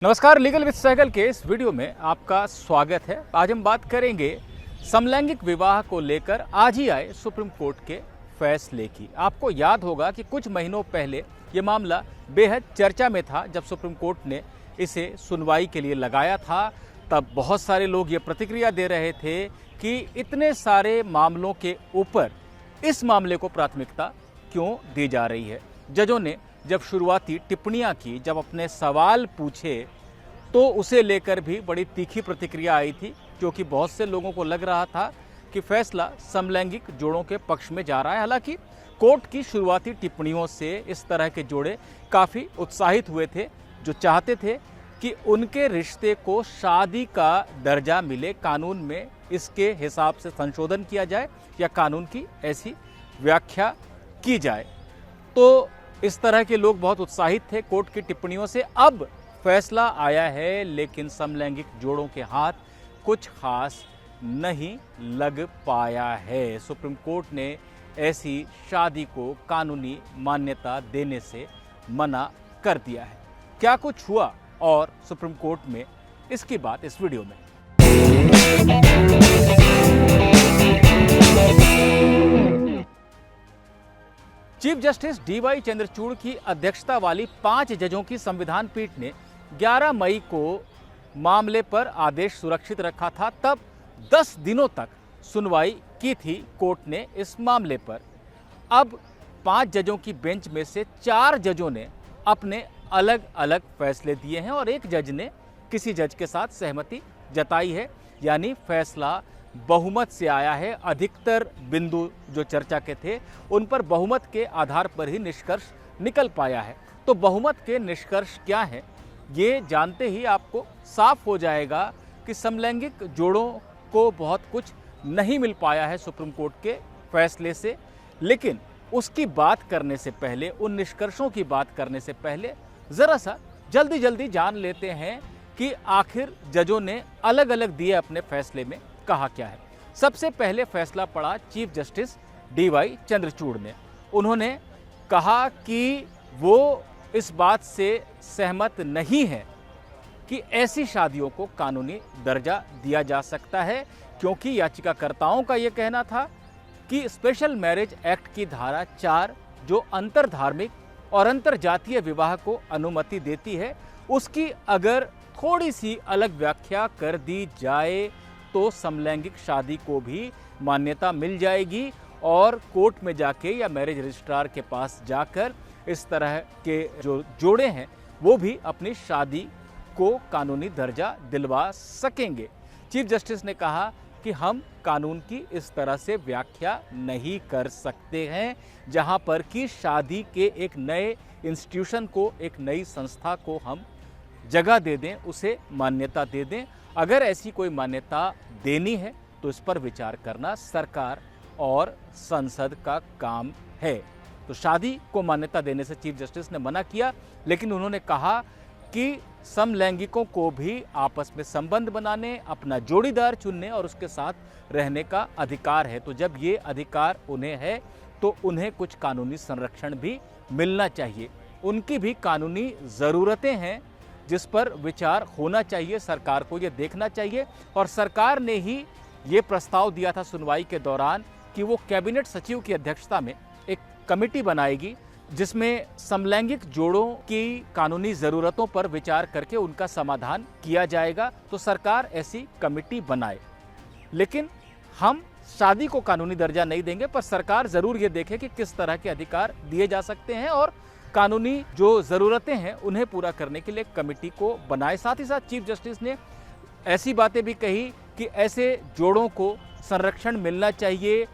नमस्कार, legal with Sehgal के इस वीडियो में आपका स्वागत है। आज हम बात करेंगे समलैंगिक विवाह को लेकर आज ही आए सुप्रीम कोर्ट के फैसले की। आपको याद होगा कि कुछ महीनों पहले ये मामला बेहद चर्चा में था। जब सुप्रीम कोर्ट ने इसे सुनवाई के लिए लगाया था तब बहुत सारे लोग ये प्रतिक्रिया दे रहे थे कि इतने सारे मामलों के ऊपर इस मामले को प्राथमिकता क्यों दी जा रही है। जजों ने जब शुरुआती टिप्पणियां की, जब अपने सवाल पूछे, तो उसे लेकर भी बड़ी तीखी प्रतिक्रिया आई थी, क्योंकि बहुत से लोगों को लग रहा था कि फैसला समलैंगिक जोड़ों के पक्ष में जा रहा है। हालांकि कोर्ट की शुरुआती टिप्पणियों से इस तरह के जोड़े काफ़ी उत्साहित हुए थे, जो चाहते थे कि उनके रिश्ते को शादी का दर्जा मिले, कानून में इसके हिसाब से संशोधन किया जाए या कानून की ऐसी व्याख्या की जाए। तो इस तरह के लोग बहुत उत्साहित थे कोर्ट की टिप्पणियों से। अब फैसला आया है, लेकिन समलैंगिक जोड़ों के हाथ कुछ खास नहीं लग पाया है। सुप्रीम कोर्ट ने ऐसी शादी को कानूनी मान्यता देने से मना कर दिया है। क्या कुछ हुआ और सुप्रीम कोर्ट में, इसकी बात इस वीडियो में। Chief justice D.Y.. चंद्रचूड़ की अध्यक्षता वाली 5 जजों की संविधान पीठ ने 11 मई को मामले पर आदेश सुरक्षित रखा था। तब 10 दिनों तक सुनवाई की थी कोर्ट ने इस मामले पर। अब 5 जजों की बेंच में से 4 जजों ने अपने अलग अलग फैसले दिए हैं और एक जज ने किसी जज के साथ सहमति जताई है, यानी फैसला बहुमत से आया है। अधिकतर बिंदु जो चर्चा के थे उन पर बहुमत के आधार पर ही निष्कर्ष निकल पाया है। तो बहुमत के निष्कर्ष क्या है, ये जानते ही आपको साफ हो जाएगा कि समलैंगिक जोड़ों को बहुत कुछ नहीं मिल पाया है सुप्रीम कोर्ट के फैसले से। लेकिन उसकी बात करने से पहले, उन निष्कर्षों की बात करने से पहले ज़रा सा जल्दी जान लेते हैं कि आखिर जजों ने अलग अलग दिए अपने फैसले में कहा क्या है। सबसे पहले फैसला पड़ा चीफ जस्टिस डी.वाई. चंद्रचूड़ ने। उन्होंने कहा कि वो इस बात से सहमत नहीं है कि ऐसी शादियों को कानूनी दर्जा दिया जा सकता है, क्योंकि याचिकाकर्ताओं का यह कहना था कि स्पेशल मैरिज एक्ट की धारा 4 जो अंतरधार्मिक और अंतरजातीय विवाह को अनुमति देती है, उसकी अगर थोड़ी सी अलग व्याख्या कर दी जाए तो समलैंगिक शादी को भी मान्यता मिल जाएगी और कोर्ट में जाके या मैरिज रजिस्ट्रार के पास जाकर इस तरह के जो जोड़े हैं वो भी अपनी शादी को कानूनी दर्जा दिलवा सकेंगे। चीफ जस्टिस ने कहा कि हम कानून की इस तरह से व्याख्या नहीं कर सकते हैं, जहां पर कि शादी के एक नए इंस्टीट्यूशन को, एक नई संस्था को हम जगह दे दें, उसे मान्यता दे दें। अगर ऐसी कोई मान्यता देनी है तो इस पर विचार करना सरकार और संसद का काम है। तो शादी को मान्यता देने से चीफ जस्टिस ने मना किया, लेकिन उन्होंने कहा कि समलैंगिकों को भी आपस में संबंध बनाने, अपना जोड़ीदार चुनने और उसके साथ रहने का अधिकार है। तो जब ये अधिकार उन्हें है तो उन्हें कुछ कानूनी संरक्षण भी मिलना चाहिए। उनकी भी कानूनी ज़रूरतें हैं जिस पर विचार होना चाहिए। सरकार को ये देखना चाहिए और सरकार ने ही ये प्रस्ताव दिया था सुनवाई के दौरान कि वो कैबिनेट सचिव की अध्यक्षता में एक कमेटी बनाएगी जिसमें समलैंगिक जोड़ों की कानूनी ज़रूरतों पर विचार करके उनका समाधान किया जाएगा। तो सरकार ऐसी कमेटी बनाए। लेकिन हम शादी को कानूनी दर्जा नहीं देंगे, पर सरकार ज़रूर ये देखे कि किस तरह के अधिकार दिए जा सकते हैं और कानूनी जो ज़रूरतें हैं उन्हें पूरा करने के लिए कमेटी को बनाए। साथ ही साथ चीफ जस्टिस ने ऐसी बातें भी कही कि ऐसे जोड़ों को संरक्षण मिलना चाहिए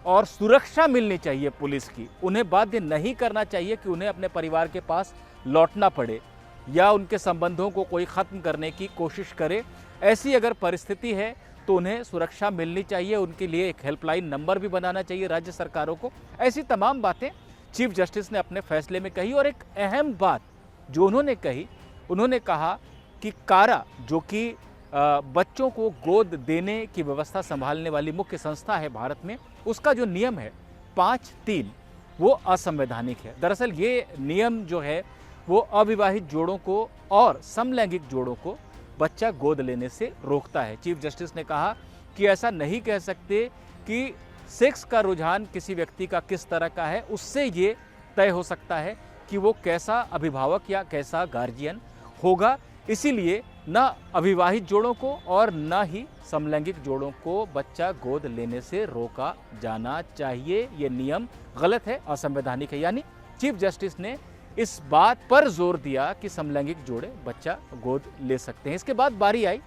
और सुरक्षा मिलनी चाहिए पुलिस की। उन्हें बाध्य नहीं करना चाहिए कि उन्हें अपने परिवार के पास लौटना पड़े या उनके संबंधों को कोई ख़त्म करने की कोशिश करे। ऐसी अगर परिस्थिति है तो उन्हें सुरक्षा मिलनी चाहिए। उनके लिए एक हेल्पलाइन नंबर भी बनाना चाहिए राज्य सरकारों को। ऐसी तमाम बातें चीफ जस्टिस ने अपने फैसले में कही। और एक अहम बात जो उन्होंने कही, उन्होंने कहा कि कारा, जो कि बच्चों को गोद देने की व्यवस्था संभालने वाली मुख्य संस्था है भारत में, उसका जो नियम है 5(3) वो असंवैधानिक है। दरअसल ये नियम जो है वो अविवाहित जोड़ों को और समलैंगिक जोड़ों को बच्चा गोद लेने से रोकता है। चीफ जस्टिस ने कहा कि ऐसा नहीं कह सकते कि सेक्स का रुझान किसी व्यक्ति का किस तरह का है, उससे ये तय हो सकता है कि वो कैसा अभिभावक या कैसा गार्जियन होगा। इसीलिए न अविवाहित जोड़ों को और न ही समलैंगिक जोड़ों को बच्चा गोद लेने से रोका जाना चाहिए। ये नियम गलत है, असंवैधानिक है। यानी चीफ जस्टिस ने इस बात पर जोर दिया कि समलैंगिक जोड़े बच्चा गोद ले सकते हैं। इसके बाद बारी आई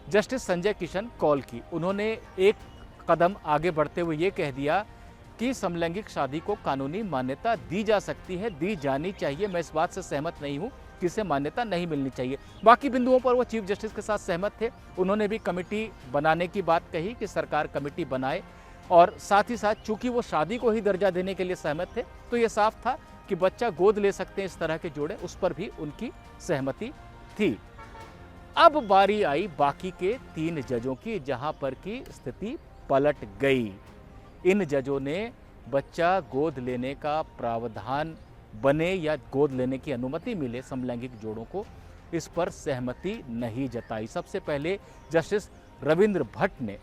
जस्टिस संजय किशन कौल की। उन्होंने एक कदम आगे बढ़ते हुए ये कह दिया कि समलैंगिक शादी को कानूनी मान्यता दी जा सकती है, दी जानी चाहिए। मैं इस बात से सहमत नहीं हूँ कि इसे मान्यता नहीं मिलनी चाहिए। बाकी बिंदुओं पर वो चीफ जस्टिस के साथ सहमत थे। उन्होंने भी कमेटी बनाने की बात कही कि सरकार कमेटी बनाए, और साथ ही साथ चूंकि वो शादी को ही दर्जा देने के लिए सहमत थे, तो ये साफ था कि बच्चा गोद ले सकते हैं इस तरह के जोड़े, उस पर भी उनकी सहमति थी। अब बारी आई बाकी के 3 जजों की, जहां पर की स्थिति पलट गई। इन जजों ने बच्चा गोद लेने का प्रावधान बने या गोद लेने की अनुमति मिले समलैंगिक जोड़ों को, इस पर सहमति नहीं जताई। सबसे पहले जस्टिस रविंद्र भट्ट ने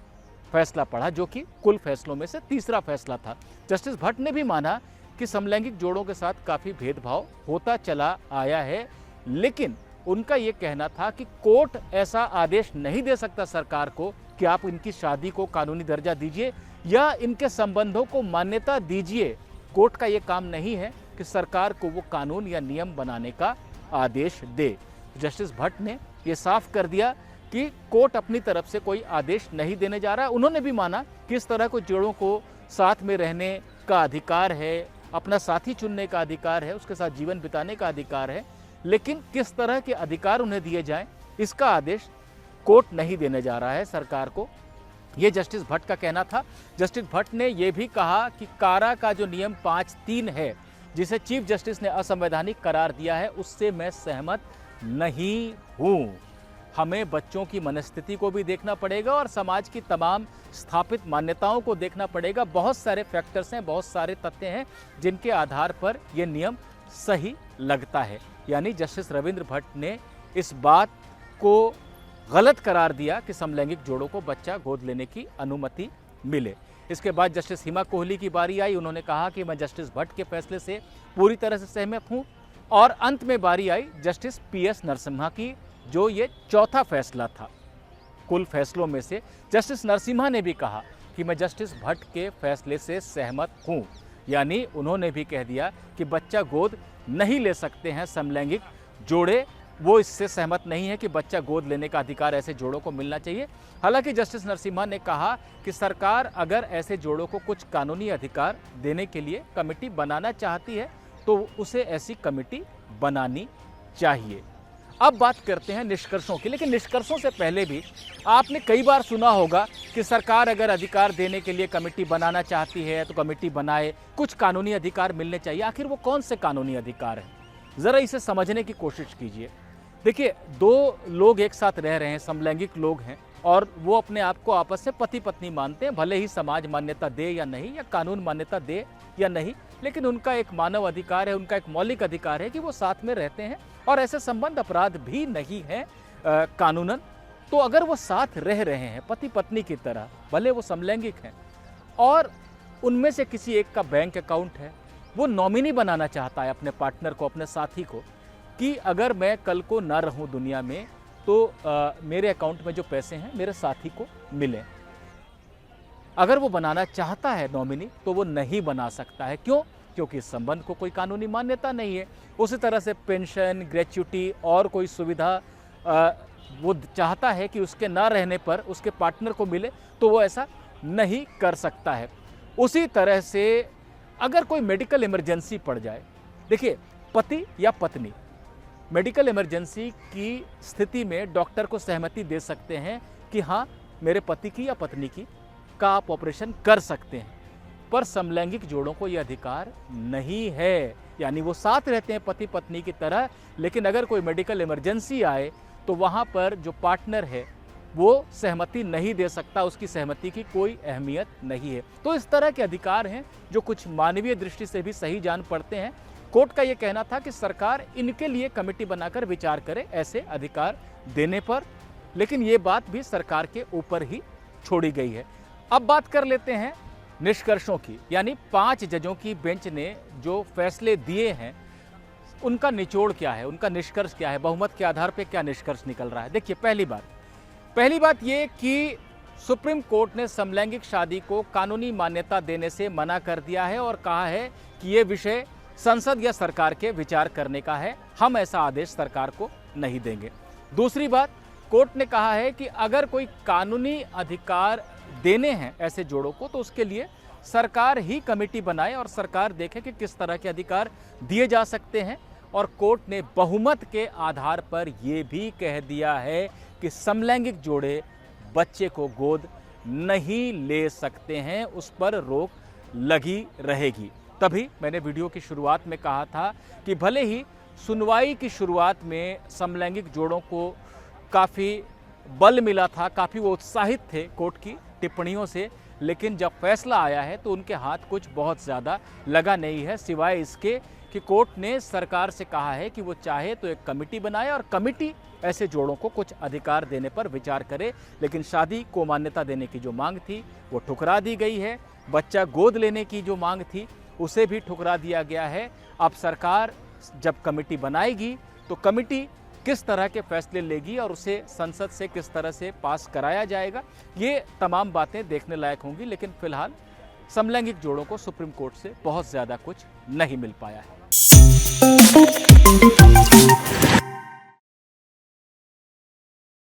फैसला पढ़ा, जो कि कुल फैसलों में से तीसरा फैसला था। जस्टिस भट्ट ने भी माना कि समलैंगिक जोड़ों के साथ काफ़ी भेदभाव होता चला आया है, लेकिन उनका ये कहना था कि कोर्ट ऐसा आदेश नहीं दे सकता सरकार को कि आप इनकी शादी को कानूनी दर्जा दीजिए या इनके संबंधों को मान्यता दीजिए। कोर्ट का ये काम नहीं है कि सरकार को वो कानून या नियम बनाने का आदेश दे। जस्टिस भट्ट ने ये साफ कर दिया कि कोर्ट अपनी तरफ से कोई आदेश नहीं देने जा रहा है। उन्होंने भी माना कि इस तरह को जोड़ों को साथ में रहने का अधिकार है, अपना साथी चुनने का अधिकार है, उसके साथ जीवन बिताने का अधिकार है, लेकिन किस तरह के अधिकार उन्हें दिए जाएं, इसका आदेश कोर्ट नहीं देने जा रहा है सरकार को। यह जस्टिस भट्ट का कहना था। जस्टिस भट्ट ने यह भी कहा कि कारा का जो नियम 5(3) है, जिसे चीफ जस्टिस ने असंवैधानिक करार दिया है, उससे मैं सहमत नहीं हूं। हमें बच्चों की मनस्थिति को भी देखना पड़ेगा और समाज की तमाम स्थापित मान्यताओं को देखना पड़ेगा। बहुत सारे फैक्टर्स हैं, बहुत सारे तथ्य हैं जिनके आधार पर यह नियम सही लगता है। यानी जस्टिस रविंद्र भट्ट ने इस बात को गलत करार दिया कि समलैंगिक जोड़ों को बच्चा गोद लेने की अनुमति मिले। इसके बाद जस्टिस हिमा कोहली की बारी आई। उन्होंने कहा कि मैं जस्टिस भट्ट के फैसले से पूरी तरह से सहमत हूं। और अंत में बारी आई जस्टिस PS नरसिम्हा की, जो ये चौथा फैसला था कुल फैसलों में से। जस्टिस नरसिम्हा ने भी कहा कि मैं जस्टिस भट्ट के फैसले से सहमत हूं। यानी उन्होंने भी कह दिया कि बच्चा गोद नहीं ले सकते हैं समलैंगिक जोड़े। वो इससे सहमत नहीं है कि बच्चा गोद लेने का अधिकार ऐसे जोड़ों को मिलना चाहिए। हालांकि जस्टिस नरसिम्हा ने कहा कि सरकार अगर ऐसे जोड़ों को कुछ कानूनी अधिकार देने के लिए कमेटी बनाना चाहती है तो उसे ऐसी कमेटी बनानी चाहिए। अब बात करते हैं निष्कर्षों की, लेकिन निष्कर्षों से पहले भी आपने कई बार सुना होगा कि सरकार अगर अधिकार देने के लिए कमेटी बनाना चाहती है तो कमेटी बनाए, कुछ कानूनी अधिकार मिलने चाहिए। आखिर वो कौन से कानूनी अधिकार हैं, ज़रा इसे समझने की कोशिश कीजिए। देखिए, 2 लोग एक साथ रह रहे हैं, समलैंगिक लोग हैं, और वो अपने आप को आपस में पति पत्नी मानते हैं, भले ही समाज मान्यता दे या नहीं, या कानून मान्यता दे या नहीं, लेकिन उनका एक मानव अधिकार है, उनका एक मौलिक अधिकार है कि वो साथ में रहते हैं, और ऐसे संबंध अपराध भी नहीं है कानूनन। तो अगर वो साथ रह रहे हैं पति पत्नी की तरह, भले वो समलैंगिक हैं, और उनमें से किसी एक का बैंक अकाउंट है, वो नॉमिनी बनाना चाहता है अपने पार्टनर को, अपने साथी को, कि अगर मैं कल को ना रहूं दुनिया में तो मेरे अकाउंट में जो पैसे हैं मेरे साथी को मिलें। अगर वो बनाना चाहता है नॉमिनी तो वो नहीं बना सकता है। क्यों? क्योंकि इस संबंध को कोई कानूनी मान्यता नहीं है। उसी तरह से पेंशन, ग्रेच्युटी और कोई सुविधा वो चाहता है कि उसके ना रहने पर उसके पार्टनर को मिले, तो वो ऐसा नहीं कर सकता है। उसी तरह से अगर कोई मेडिकल इमरजेंसी पड़ जाए, देखिए, पति या पत्नी मेडिकल इमरजेंसी की स्थिति में डॉक्टर को सहमति दे सकते हैं कि हाँ, मेरे पति की या पत्नी की का आप ऑपरेशन कर सकते हैं, पर समलैंगिक जोड़ों को यह अधिकार नहीं है। यानी वो साथ रहते हैं पति पत्नी की तरह, लेकिन अगर कोई मेडिकल इमरजेंसी आए तो वहाँ पर जो पार्टनर है वो सहमति नहीं दे सकता, उसकी सहमति की कोई अहमियत नहीं है। तो इस तरह के अधिकार हैं जो कुछ मानवीय दृष्टि से भी सही जान पड़ते हैं, कोर्ट का यह कहना था कि सरकार इनके लिए कमेटी बनाकर विचार करे ऐसे अधिकार देने पर, लेकिन ये बात भी सरकार के ऊपर ही छोड़ी गई है। अब बात कर लेते हैं निष्कर्षों की, यानी 5 जजों की बेंच ने जो फैसले दिए हैं उनका निचोड़ क्या है, उनका निष्कर्ष क्या है, बहुमत के आधार पर क्या निष्कर्ष निकल रहा है। देखिए, पहली बात ये कि सुप्रीम कोर्ट ने समलैंगिक शादी को कानूनी मान्यता देने से मना कर दिया है और कहा है कि ये विषय संसद या सरकार के विचार करने का है, हम ऐसा आदेश सरकार को नहीं देंगे। दूसरी बात, कोर्ट ने कहा है कि अगर कोई कानूनी अधिकार देने हैं ऐसे जोड़ों को तो उसके लिए सरकार ही कमेटी बनाए और सरकार देखे कि किस तरह के अधिकार दिए जा सकते हैं। और कोर्ट ने बहुमत के आधार पर यह भी कह दिया है कि समलैंगिक जोड़े बच्चे को गोद नहीं ले सकते हैं, उस पर रोक लगी रहेगी। तभी मैंने वीडियो की शुरुआत में कहा था कि भले ही सुनवाई की शुरुआत में समलैंगिक जोड़ों को काफ़ी बल मिला था, काफ़ी वो उत्साहित थे कोर्ट की टिप्पणियों से, लेकिन जब फैसला आया है तो उनके हाथ कुछ बहुत ज़्यादा लगा नहीं है, सिवाय इसके कि कोर्ट ने सरकार से कहा है कि वो चाहे तो एक कमेटी बनाए और कमेटी ऐसे जोड़ों को कुछ अधिकार देने पर विचार करे। लेकिन शादी को मान्यता देने की जो मांग थी वो ठुकरा दी गई है, बच्चा गोद लेने की जो मांग थी उसे भी ठुकरा दिया गया है। अब सरकार जब कमेटी बनाएगी तो कमेटी किस तरह के फैसले लेगी और उसे संसद से किस तरह से पास कराया जाएगा, ये तमाम बातें देखने लायक होंगी। लेकिन फिलहाल समलैंगिक जोड़ों को सुप्रीम कोर्ट से बहुत ज़्यादा कुछ नहीं मिल पाया है।